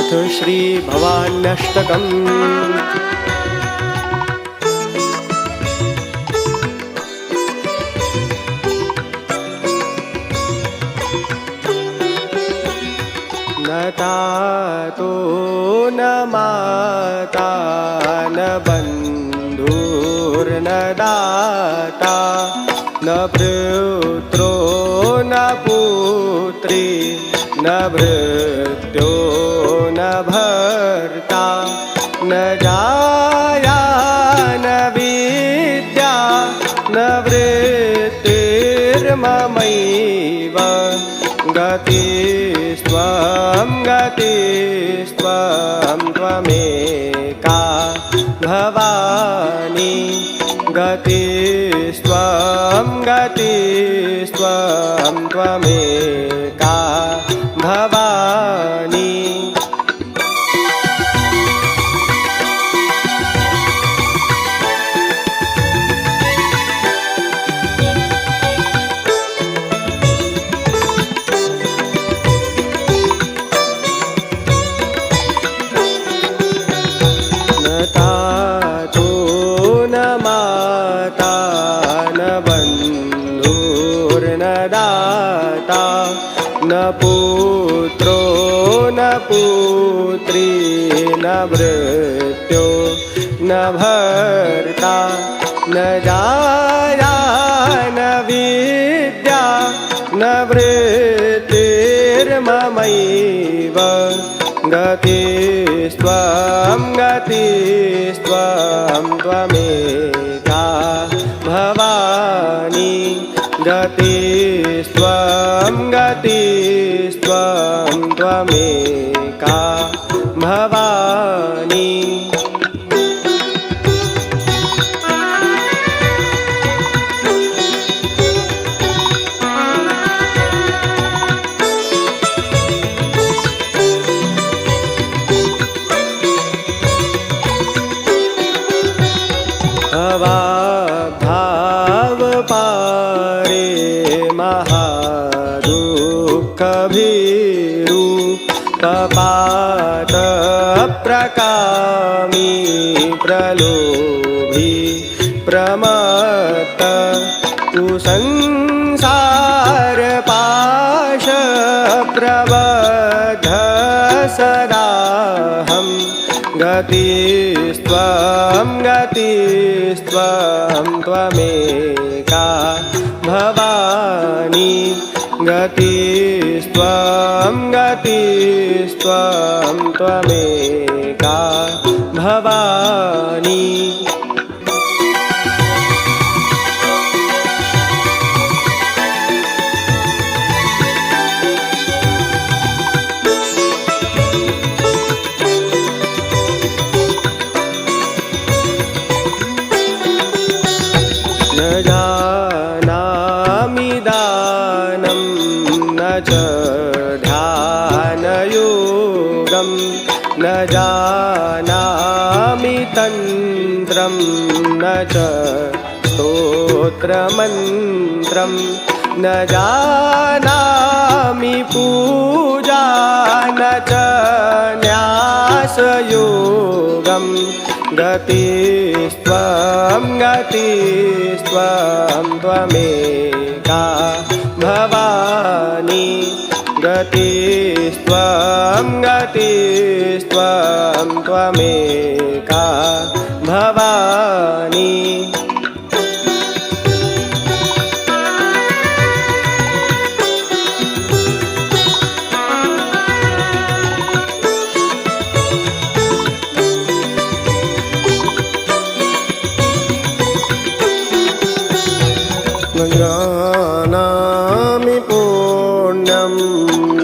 अथ श्री भवान्यष्टकम्। न तातो न माता न बन्धुर्न दाता न पुत्रो न पुत्री न भृत्यो न भर्ता न जाया न विद्या न वृत्तिर्ममैव गतिस्त्वं त्वमेका भवानी गतिस्त्वं त्वमेका भवानी। न पुत्रो न पुत्री न भृत्यो न भर्ता न जाया न विद्या न वृत्तिर्ममैव गतिस्त्वं त्वमेका भवानी गतिस्त्वं त्वमेका भवानी। भाव पारे महादुःखभीरु तपात प्रकामी प्रलोभी प्रमत्त कुसंसार पाश प्रबद्ध सदाहं गतिस्त्वं त्वमेका भवानी गतिस्त्वं त्वमेका भवानी। न जानामि दानं न च ध्यानयोगं न जानामि तन्त्रं न च स्तोत्रमन्त्रं न जानामि पूजा न च न्यासयोगं गतिस्त्वं त्वमेका भवानी गतिस्त्वं त्वमेका भवानी। न जानामि पुण्यं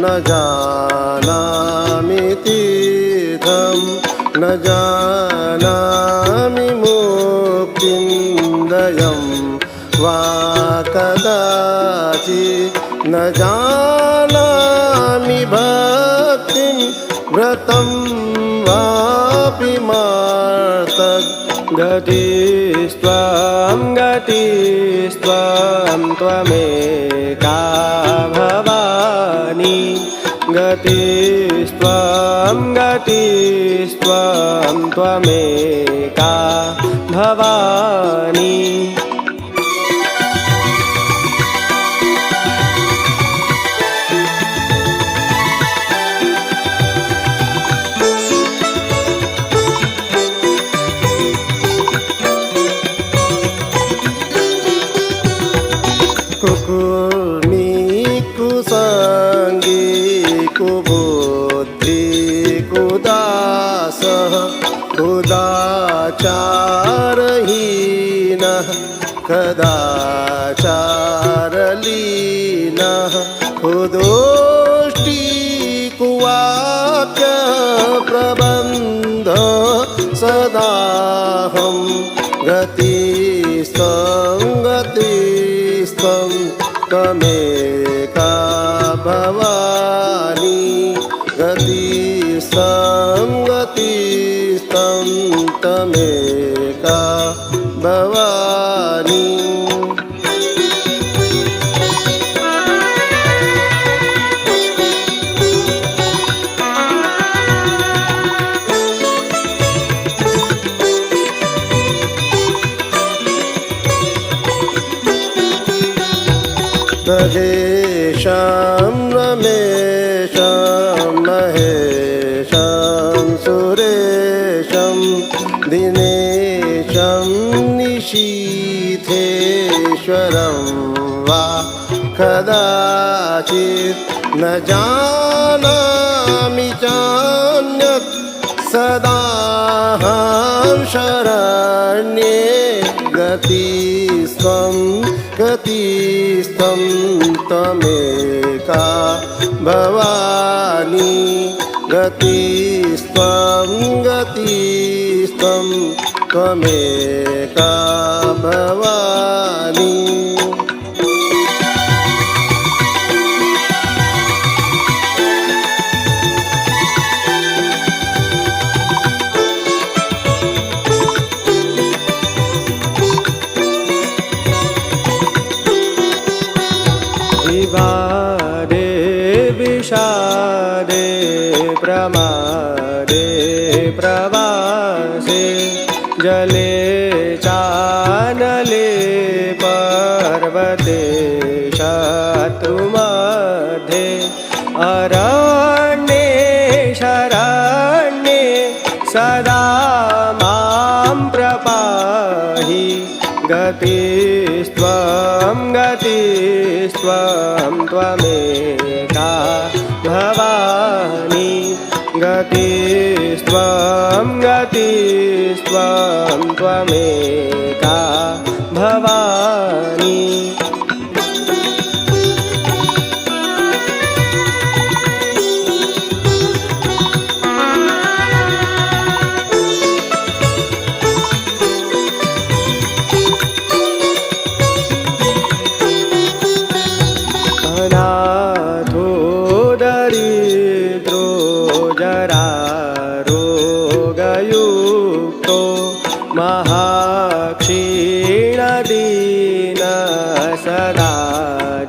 न जानामि तीर्थं न जानामि मुक्तिं दयं वा कदाचित् न जानामि भक्तिं व्रतं वापि मार्तक गतिस्त्वं त्वमेका भवानी गतिस्त्वं गतिस्त्वं त्वमेका भवानी कुकुर्मी कुसंगी कुबुद्धि कुदासः कुदाचारहीनः कदाचारलीनः कुदोष्टि कुवाक्य प्रबन्ध सदाहं गतिस्तं त्वमेका भवानी गतिस्तं त्वमेका भवानी महेशं रमेशं महेशं सुरेशं दिनेशं निशीथेश्वरं वा कदाचित् न जानामि चान्यत् सदाहं शरण्ये गतिस्त्वं त्वमेका भवानी गतिस्त्वं त्वमेका भवानी विवादे विषादे प्रमादे प्रवासे जले चानले पर्वते शत्रुमध्ये अरण्ये शरण्ये सदा मां प्रपाहि गतिस्त्वं त्वमेका भवानी गतिस्त्वं त्वमेका भवानी अनाथो दरिद्रो जरारोगयुक्तो महाक्षीणदीन सदा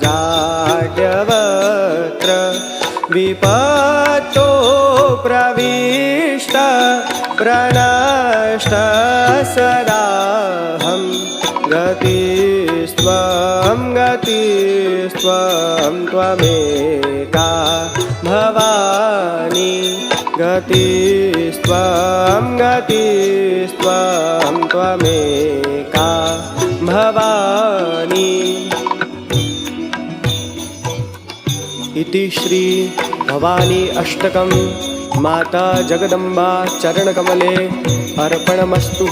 जाड्यवक्त्र विपत्तो प्रविष्ट प्रनष्ट सदाहं गतिस्त्वं त्वमेका भवानी गतिस्त्वं त्वमेका भवानी इति श्री भवानी अष्टकं माता जगदम्बा चरणकमले अर्पणमस्तु।